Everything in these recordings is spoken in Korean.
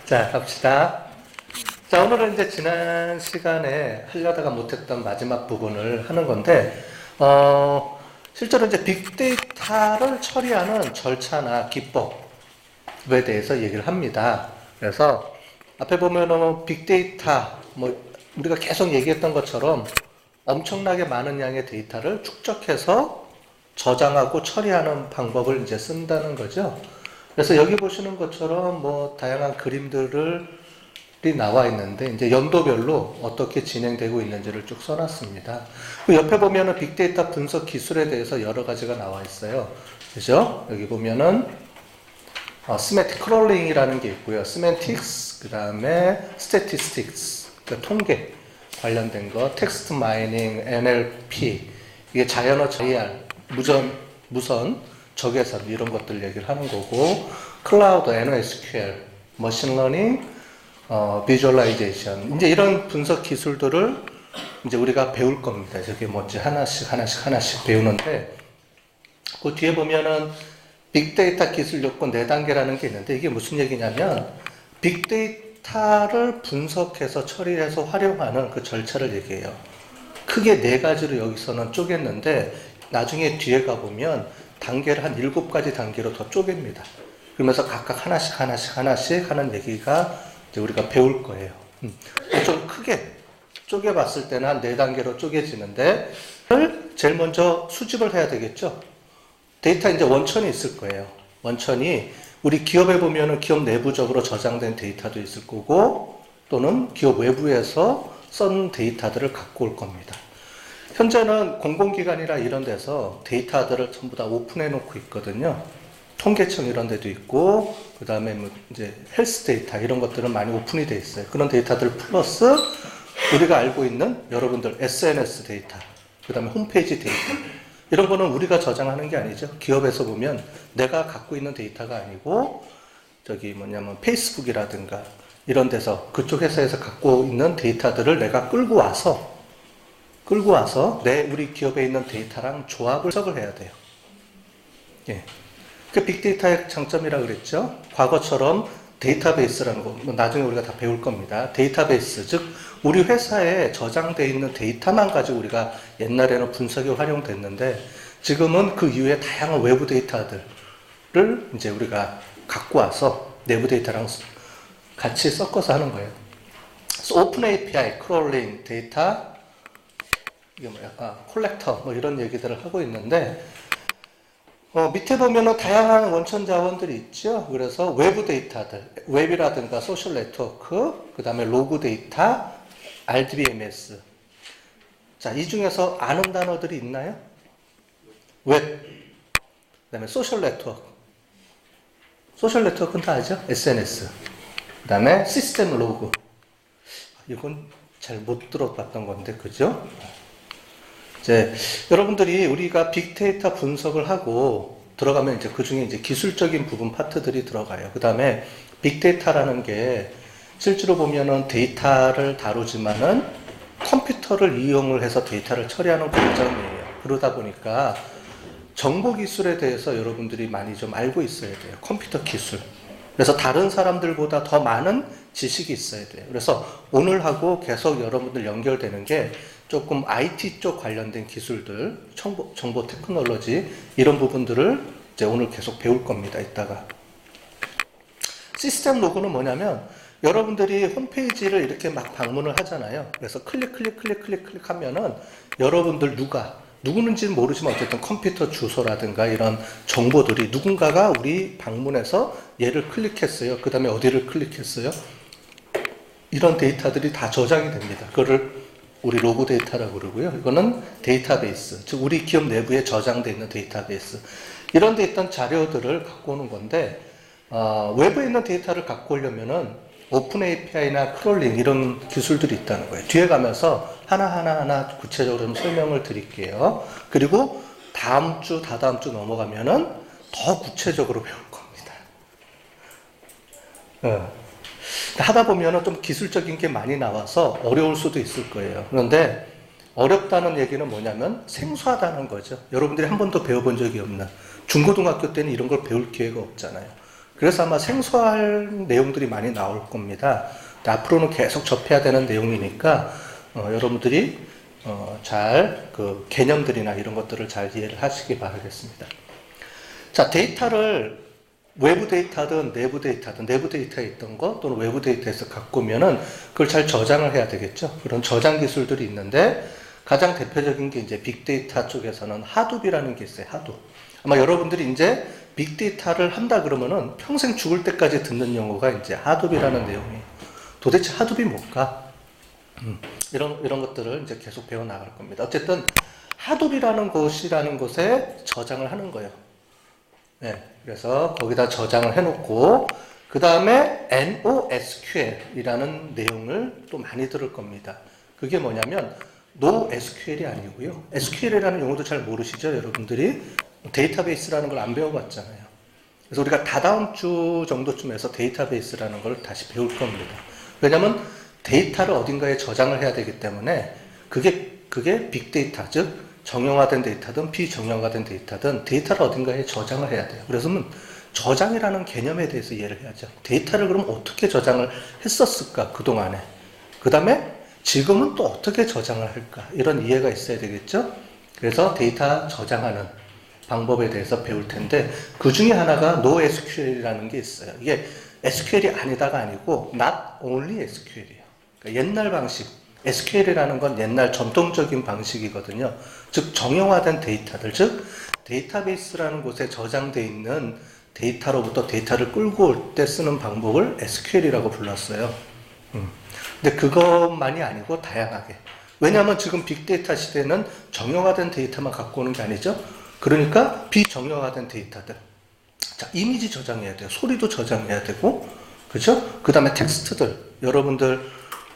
자, 갑시다. 자, 오늘은 이제 지난 시간에 하려다가 못했던 마지막 부분을 하는 건데, 실제로 이제 빅데이터를 처리하는 절차나 기법에 대해서 얘기를 합니다. 그래서 앞에 보면은 빅데이터, 우리가 계속 얘기했던 것처럼 엄청나게 많은 양의 데이터를 축적해서 저장하고 처리하는 방법을 이제 쓴다는 거죠. 그래서 여기 보시는 것처럼 다양한 그림들이 나와 있는데 이제 연도별로 어떻게 진행되고 있는지를 쭉 써놨습니다. 그 옆에 보면은 빅데이터 분석 기술에 대해서 여러 가지가 나와 있어요. 그죠? 여기 보면은 스매틱 크롤링이라는 게 있고요. 스멘틱스, 그 다음에 스태티스틱스, 그러니까 통계 관련된 거, 텍스트 마이닝, NLP, 이게 자연어 JR, 무선 적외선 이런 것들 얘기를 하는 거고, 클라우드, NoSQL, 머신러닝, 비주얼라이제이션, 이제 이런 분석 기술들을 이제 우리가 배울 겁니다. 저게 뭐지 하나씩 배우는데, 그 뒤에 보면은 빅데이터 기술 요건 4단계라는 게 있는데, 이게 무슨 얘기냐면 빅데이터를 분석해서 처리해서 활용하는 그 절차를 얘기해요. 크게 4가지로 여기서는 쪼갰는데 나중에 뒤에 가보면 단계를 한 7가지 단계로 더 쪼갭니다. 그러면서 각각 하나씩 하는 얘기가 이제 우리가 배울 거예요. 좀 크게 쪼개봤을 때는 한 4단계로 쪼개지는데, 제일 먼저 수집을 해야 되겠죠. 데이터 이제 원천이 있을 거예요. 원천이 우리 기업에 보면은 기업 내부적으로 저장된 데이터도 있을 거고, 또는 기업 외부에서 쓴 데이터들을 갖고 올 겁니다. 현재는 공공기관이나 이런 데서 데이터들을 전부 다 오픈해 놓고 있거든요. 통계청 이런 데도 있고, 그 다음에 이제 헬스 데이터 이런 것들은 많이 오픈이 돼 있어요. 그런 데이터들 플러스 우리가 알고 있는 여러분들 SNS 데이터, 그 다음에 홈페이지 데이터, 이런 거는 우리가 저장하는 게 아니죠. 기업에서 보면 내가 갖고 있는 데이터가 아니고, 페이스북이라든가 이런 데서 그쪽 회사에서 갖고 있는 데이터들을 내가 끌고 와서 우리 기업에 있는 데이터랑 조합을 해석을 해야 돼요. 예. 그 빅데이터의 장점이라고 그랬죠. 과거처럼 데이터베이스라는 거, 나중에 우리가 다 배울 겁니다. 데이터베이스, 즉 우리 회사에 저장되어 있는 데이터만 가지고 우리가 옛날에는 분석에 활용됐는데, 지금은 그 이후에 다양한 외부 데이터들을 이제 우리가 갖고 와서 내부 데이터랑 같이 섞어서 하는 거예요. 오픈 API, 크롤링, 데이터, 이게 콜렉터, 이런 얘기들을 하고 있는데, 밑에 보면은 다양한 원천 자원들이 있죠. 그래서 외부 데이터들, 웹이라든가 소셜 네트워크, 그 다음에 로그 데이터, RDBMS. 자, 이 중에서 아는 단어들이 있나요? 웹, 그 다음에 소셜 네트워크. 소셜 네트워크는 다 알죠? SNS. 그 다음에 시스템 로그. 이건 잘 못 들어봤던 건데, 그죠? 이제 여러분들이 우리가 빅데이터 분석을 하고 들어가면 이제 그 중에 이제 기술적인 부분 파트들이 들어가요. 그 다음에 빅데이터라는 게 실제로 보면은 데이터를 다루지만은 컴퓨터를 이용을 해서 데이터를 처리하는 과정이에요. 그러다 보니까 정보 기술에 대해서 여러분들이 많이 좀 알고 있어야 돼요. 컴퓨터 기술. 그래서 다른 사람들보다 더 많은 지식이 있어야 돼요. 그래서 오늘하고 계속 여러분들 연결되는 게 조금 IT 쪽 관련된 기술들, 정보 테크놀로지, 이런 부분들을 이제 오늘 계속 배울 겁니다. 이따가. 시스템 로그는 뭐냐면, 여러분들이 홈페이지를 이렇게 막 방문을 하잖아요. 그래서 클릭 하면은 여러분들 누구는지는 모르지만 어쨌든 컴퓨터 주소라든가 이런 정보들이 누군가가 우리 방문해서 얘를 클릭했어요. 그 다음에 어디를 클릭했어요. 이런 데이터들이 다 저장이 됩니다. 그거를 우리 로그 데이터라고 그러고요. 이거는 데이터베이스, 즉 우리 기업 내부에 저장되어 있는 데이터베이스. 이런 데 있던 자료들을 갖고 오는 건데, 외부에 있는 데이터를 갖고 오려면은 오픈 API나 크롤링 이런 기술들이 있다는 거예요. 뒤에 가면서 하나 구체적으로 좀 설명을 드릴게요. 그리고 다다음 주 넘어가면은 더 구체적으로 배울 겁니다. 하다 보면은 좀 기술적인 게 많이 나와서 어려울 수도 있을 거예요. 그런데 어렵다는 얘기는 뭐냐면 생소하다는 거죠. 여러분들이 한 번도 배워본 적이 없는, 중고등학교 때는 이런 걸 배울 기회가 없잖아요. 그래서 아마 생소할 내용들이 많이 나올 겁니다. 앞으로는 계속 접해야 되는 내용이니까 여러분들이 잘 그 개념들이나 이런 것들을 잘 이해를 하시기 바라겠습니다. 자, 데이터를 외부 데이터든 내부 데이터든 내부 데이터에 있던 거 또는 외부 데이터에서 갖고 오면은 그걸 잘 저장을 해야 되겠죠. 그런 저장 기술들이 있는데 가장 대표적인 게 이제 빅데이터 쪽에서는 하둡이라는 게 있어요. 하둡. 아마 여러분들이 이제 빅데이터를 한다 그러면은 평생 죽을 때까지 듣는 용어가 이제 하둡이라는 내용이에요. 도대체 하둡이 뭘까? 이런 것들을 이제 계속 배워 나갈 겁니다. 어쨌든 하둡이라는 곳이라는 곳에 저장을 하는 거예요. 네, 그래서 거기다 저장을 해놓고 그 다음에 NoSQL이라는 내용을 또 많이 들을 겁니다. 그게 뭐냐면 NoSQL이 아니고요. SQL이라는 용어도 잘 모르시죠, 여러분들이? 데이터베이스라는 걸 안 배워봤잖아요. 그래서 우리가 다다음 주 정도쯤에서 데이터베이스라는 걸 다시 배울 겁니다. 왜냐하면 데이터를 어딘가에 저장을 해야 되기 때문에 그게 빅데이터, 즉 정형화된 데이터든 비정형화된 데이터든 데이터를 어딘가에 저장을 해야 돼요. 그래서 저장이라는 개념에 대해서 이해를 해야죠. 데이터를 그럼 어떻게 저장을 했었을까, 그동안에. 그 다음에 지금은 또 어떻게 저장을 할까, 이런 이해가 있어야 되겠죠. 그래서 데이터 저장하는 방법에 대해서 배울 텐데 그 중에 하나가 NoSQL이라는 게 있어요. 이게 SQL이 아니다가 아니고 Not Only SQL이에요. 그러니까 옛날 방식, SQL이라는 건 옛날 전통적인 방식이거든요. 즉 정형화된 데이터들, 즉 데이터베이스라는 곳에 저장되어 있는 데이터로부터 데이터를 끌고 올 때 쓰는 방법을 SQL이라고 불렀어요. 근데 그것만이 아니고 다양하게. 왜냐하면 지금 빅데이터 시대는 정형화된 데이터만 갖고 오는 게 아니죠. 그러니까 비정형화된 데이터들. 자, 이미지 저장해야 돼요. 소리도 저장해야 되고, 그죠? 그 다음에 텍스트들, 여러분들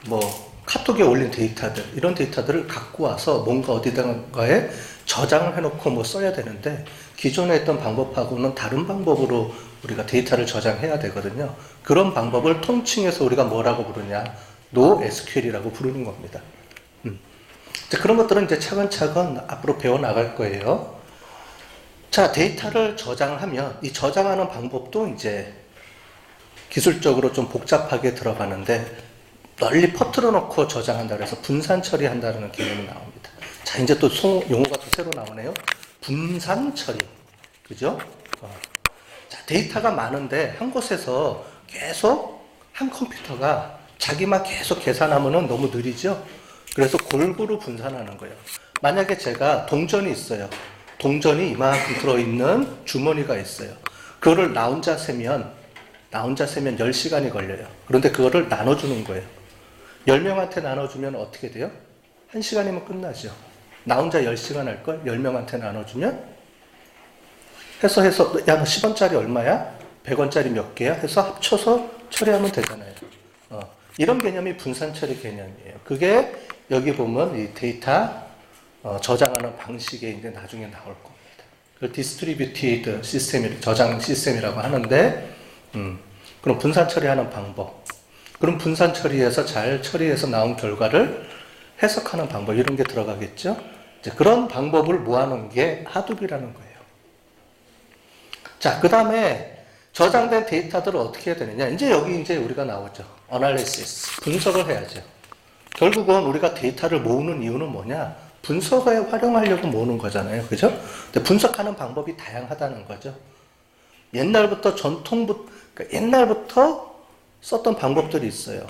뭐 카톡에 올린 데이터들, 이런 데이터들을 갖고 와서 뭔가 어디다가에 저장을 해놓고 뭐 써야 되는데 기존에 했던 방법하고는 다른 방법으로 우리가 데이터를 저장해야 되거든요. 그런 방법을 통칭해서 우리가 뭐라고 부르냐? NoSQL이라고 부르는 겁니다. 그런 것들은 이제 차근차근 앞으로 배워 나갈 거예요. 자, 데이터를 저장을 하면 이 저장하는 방법도 이제 기술적으로 좀 복잡하게 들어가는데 널리 퍼뜨려 놓고 저장한다 그래서 분산 처리한다는 개념이 나옵니다. 자, 이제 또 용어가 또 새로 나오네요. 분산 처리. 그죠? 자, 데이터가 많은데 한 곳에서 계속 한 컴퓨터가 자기만 계속 계산하면은 너무 느리죠? 그래서 골고루 분산하는 거예요. 만약에 제가 동전이 있어요. 동전이 이만큼 들어있는 주머니가 있어요. 그거를 나 혼자 세면 10시간이 걸려요. 그런데 그거를 나눠주는 거예요. 10명한테 나눠주면 어떻게 돼요? 1시간이면 끝나죠. 나 혼자 10시간 할걸? 10명한테 나눠주면? 해서, 야, 너 10원짜리 얼마야? 100원짜리 몇 개야? 해서 합쳐서 처리하면 되잖아요. 이런 개념이 분산 처리 개념이에요. 그게 여기 보면 이 데이터 저장하는 방식에 이제 나중에 나올 겁니다. 그 디스트리뷰티드 시스템, 저장 시스템이라고 하는데, 그럼 분산 처리하는 방법. 그럼 분산 처리해서 잘 처리해서 나온 결과를 해석하는 방법, 이런 게 들어가겠죠? 이제 그런 방법을 모아놓은 게 하둡이라는 거예요. 자, 그 다음에 저장된 데이터들을 어떻게 해야 되느냐. 이제 여기 이제 우리가 나오죠. Analysis. 분석을 해야죠. 결국은 우리가 데이터를 모으는 이유는 뭐냐? 분석에 활용하려고 모으는 거잖아요. 그죠? 근데 분석하는 방법이 다양하다는 거죠. 옛날부터 그러니까 옛날부터 썼던 방법들이 있어요.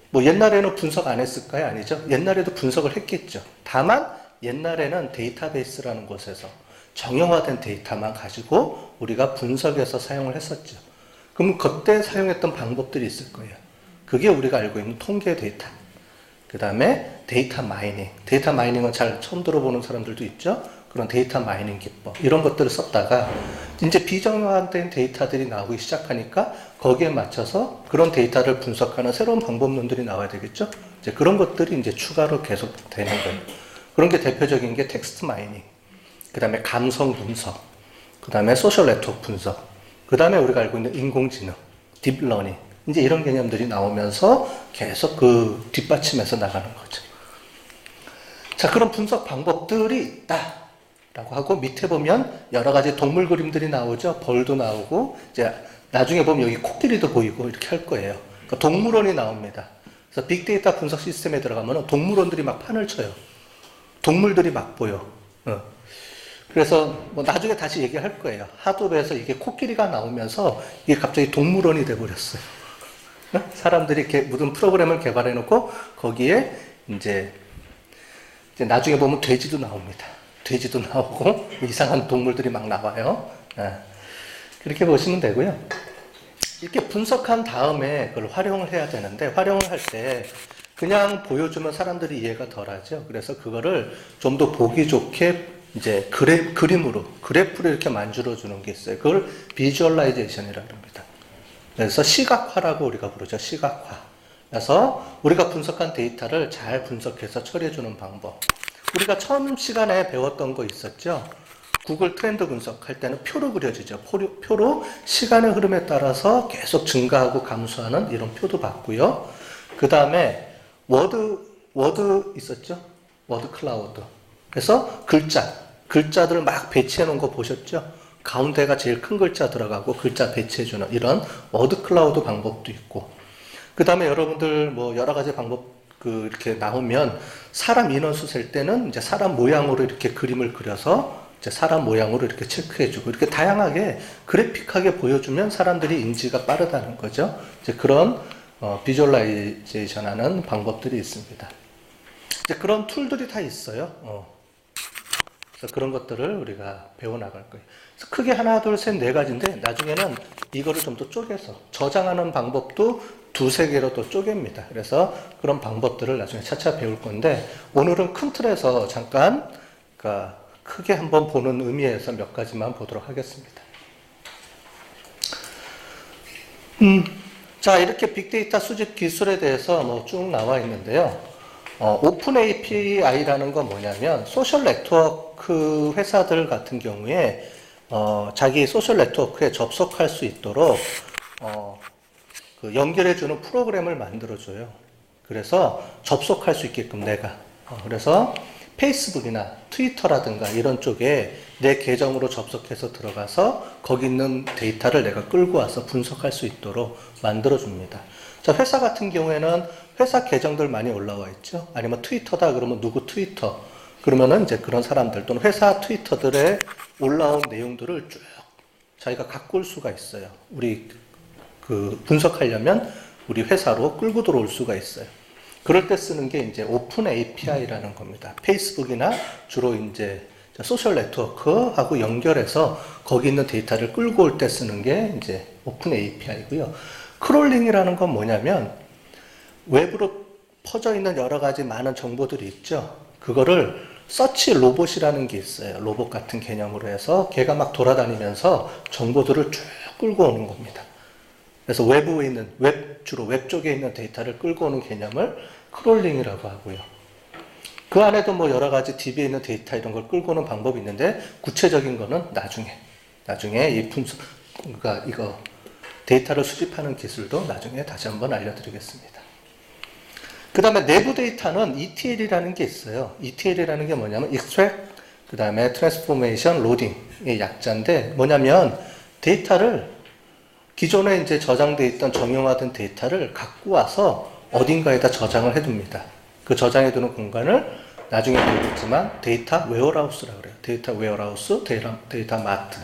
뭐 옛날에는 분석 안 했을까요? 아니죠. 옛날에도 분석을 했겠죠. 다만 옛날에는 데이터베이스라는 곳에서 정형화된 데이터만 가지고 우리가 분석해서 사용을 했었죠. 그럼 그때 사용했던 방법들이 있을 거예요. 그게 우리가 알고 있는 통계 데이터. 그 다음에 데이터 마이닝. 데이터 마이닝은 잘 처음 들어보는 사람들도 있죠. 그런 데이터 마이닝 기법. 이런 것들을 썼다가 이제 비정형화된 데이터들이 나오기 시작하니까 거기에 맞춰서 그런 데이터를 분석하는 새로운 방법론들이 나와야 되겠죠. 이제 그런 것들이 이제 추가로 계속 되는 거예요. 그런 게 대표적인 게 텍스트 마이닝. 그 다음에 감성 분석. 그 다음에 소셜 네트워크 분석. 그 다음에 우리가 알고 있는 인공지능, 딥러닝. 이제 이런 개념들이 나오면서 계속 그 뒷받침해서 나가는 거죠. 자, 그런 분석 방법들이 있다. 라고 하고 밑에 보면 여러 가지 동물 그림들이 나오죠. 벌도 나오고, 이제 나중에 보면 여기 코끼리도 보이고 이렇게 할 거예요. 그러니까 동물원이 나옵니다. 그래서 빅데이터 분석 시스템에 들어가면 동물원들이 막 판을 쳐요. 동물들이 막 보여. 그래서 뭐 나중에 다시 얘기할 거예요. 하드웨어에서 이게 코끼리가 나오면서 이게 갑자기 동물원이 돼버렸어요. 사람들이 이렇게 무슨 프로그램을 개발해 놓고 거기에 이제 나중에 보면 돼지도 나옵니다. 돼지도 나오고 이상한 동물들이 막 나와요. 그렇게 보시면 되고요. 이렇게 분석한 다음에 그걸 활용을 해야 되는데 활용을 할 때 그냥 보여주면 사람들이 이해가 덜하죠. 그래서 그거를 좀 더 보기 좋게 이제 그림으로 그래프를 이렇게 만들어 주는 게 있어요. 그걸 비주얼라이제이션이라고 합니다. 그래서 시각화라고 우리가 부르죠. 시각화. 그래서 우리가 분석한 데이터를 잘 분석해서 처리해 주는 방법. 우리가 처음 시간에 배웠던 거 있었죠. 구글 트렌드 분석할 때는 표로 그려지죠. 표로 시간의 흐름에 따라서 계속 증가하고 감소하는 이런 표도 봤고요. 그 다음에 워드 있었죠. 워드 클라우드. 그래서 글자들을 막 배치해 놓은 거 보셨죠? 가운데가 제일 큰 글자 들어가고 글자 배치해 주는 이런 워드 클라우드 방법도 있고. 그 다음에 여러분들 뭐 여러 가지 방법 이렇게 나오면 사람 인원수 셀 때는 이제 사람 모양으로 이렇게 그림을 그려서 이제 사람 모양으로 이렇게 체크해주고 이렇게 다양하게 그래픽하게 보여주면 사람들이 인지가 빠르다는 거죠. 이제 그런 비주얼라이제이션 하는 방법들이 있습니다. 이제 그런 툴들이 다 있어요. 그래서 그런 것들을 우리가 배워나갈 거예요. 그래서 크게 하나, 둘, 셋, 네 가지인데 나중에는 이거를 좀 더 쪼개서 저장하는 방법도 두세 개로 또 쪼갭니다. 그래서 그런 방법들을 나중에 차차 배울 건데 오늘은 큰 틀에서 잠깐 그러니까 크게 한번 보는 의미에서 몇 가지만 보도록 하겠습니다. 자, 이렇게 빅데이터 수집 기술에 대해서 뭐 쭉 나와 있는데요. 오픈 API라는 건 뭐냐면 소셜 네트워크 회사들 같은 경우에 자기 소셜 네트워크에 접속할 수 있도록 연결해주는 프로그램을 만들어줘요. 그래서 접속할 수 있게끔 내가 그래서 페이스북이나 트위터라든가 이런 쪽에 내 계정으로 접속해서 들어가서 거기 있는 데이터를 내가 끌고 와서 분석할 수 있도록 만들어줍니다. 자, 회사 같은 경우에는 회사 계정들 많이 올라와 있죠. 아니면 트위터다 그러면 누구 트위터 그러면은 이제 그런 사람들 또는 회사 트위터들에 올라온 내용들을 쭉 자기가 갖고 올 수가 있어요. 우리 분석하려면 우리 회사로 끌고 들어올 수가 있어요. 그럴 때 쓰는 게 이제 오픈 API라는 겁니다. 페이스북이나 주로 이제 소셜 네트워크하고 연결해서 거기 있는 데이터를 끌고 올 때 쓰는 게 이제 오픈 API고요. 크롤링이라는 건 뭐냐면 외부로 퍼져 있는 여러 가지 많은 정보들이 있죠. 그거를 서치 로봇이라는 게 있어요. 로봇 같은 개념으로 해서 걔가 막 돌아다니면서 정보들을 쭉 끌고 오는 겁니다. 그래서 외부에 있는 주로 웹 쪽에 있는 데이터를 끌고 오는 개념을 크롤링이라고 하고요. 그 안에도 뭐 여러 가지 DB에 있는 데이터 이런 걸 끌고 오는 방법이 있는데 구체적인 거는 나중에 이 그러니까 이거 데이터를 수집하는 기술도 나중에 다시 한번 알려드리겠습니다. 그 다음에 내부 데이터는 ETL이라는 게 있어요. ETL이라는 게 뭐냐면 Extract, 그 다음에 Transformation, Loading의 약자인데 뭐냐면 데이터를 기존에 이제 저장되어 있던 정형화된 데이터를 갖고 와서 어딘가에다 저장을 해둡니다. 그 저장해두는 공간을 나중에 보겠지만 데이터 웨어하우스라고 그래요. 데이터 웨어하우스, 데이터 마트.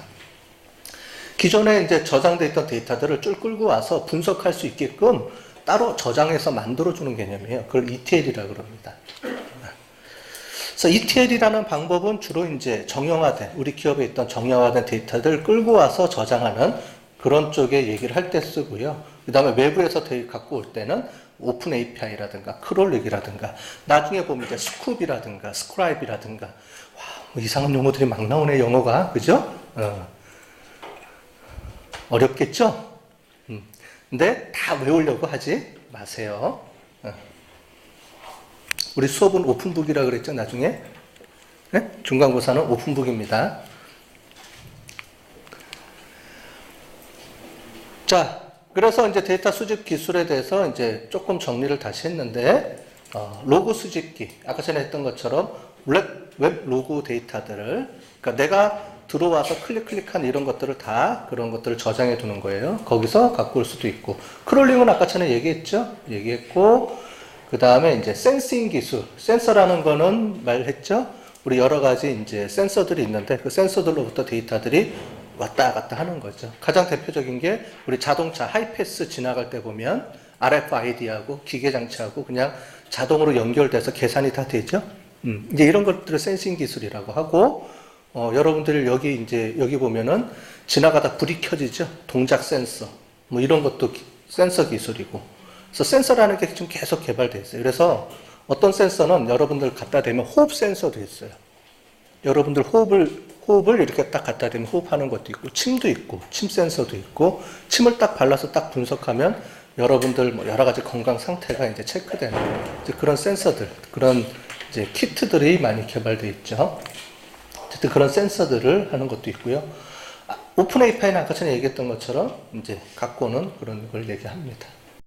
기존에 이제 저장되어 있던 데이터들을 쭉 끌고 와서 분석할 수 있게끔 따로 저장해서 만들어주는 개념이에요. 그걸 ETL이라고 그럽니다. 그래서 ETL이라는 방법은 주로 이제 정형화된, 우리 기업에 있던 정형화된 데이터들을 끌고 와서 저장하는 그런 쪽에 얘기를 할 때 쓰고요. 그 다음에 외부에서 갖고 올 때는 오픈 API라든가 크롤릭이라든가 나중에 보면 이제 스쿱이라든가 스크라이브라든가 와, 뭐 이상한 용어들이 막 나오네 영어가 그죠? 어렵겠죠? 근데 다 외우려고 하지 마세요. 우리 수업은 오픈북이라 그랬죠 나중에? 네? 중간고사는 오픈북입니다. 자, 그래서 이제 데이터 수집 기술에 대해서 이제 조금 정리를 다시 했는데, 로그 수집기. 아까 전에 했던 것처럼 웹 로그 데이터들을, 그러니까 내가 들어와서 클릭한 이런 것들을 다 그런 것들을 저장해 두는 거예요. 거기서 갖고 올 수도 있고. 크롤링은 아까 전에 얘기했죠? 얘기했고, 그 다음에 이제 센싱 기술. 센서라는 거는 말했죠? 우리 여러 가지 이제 센서들이 있는데 그 센서들로부터 데이터들이 왔다 갔다 하는 거죠. 가장 대표적인 게 우리 자동차 하이패스 지나갈 때 보면 RFID하고 기계장치하고 그냥 자동으로 연결돼서 계산이 다 되죠. 이제 이런 것들을 센싱 기술이라고 하고, 여러분들 여기 보면은 지나가다 불이 켜지죠. 동작 센서. 뭐 이런 것도 센서 기술이고. 그래서 센서라는 게 지금 계속 개발되어 있어요. 그래서 어떤 센서는 여러분들 갖다 대면 호흡 센서도 있어요. 여러분들 호흡을 이렇게 딱 갖다 대면 호흡하는 것도 있고, 침도 있고, 침 센서도 있고, 침을 딱 발라서 딱 분석하면 여러분들 뭐 여러 가지 건강 상태가 이제 체크되는 이제 그런 센서들, 그런 이제 키트들이 많이 개발되어 있죠. 어쨌든 그런 센서들을 하는 것도 있고요. 오픈 API는 아까 전에 얘기했던 것처럼 이제 갖고 오는 그런 걸 얘기합니다.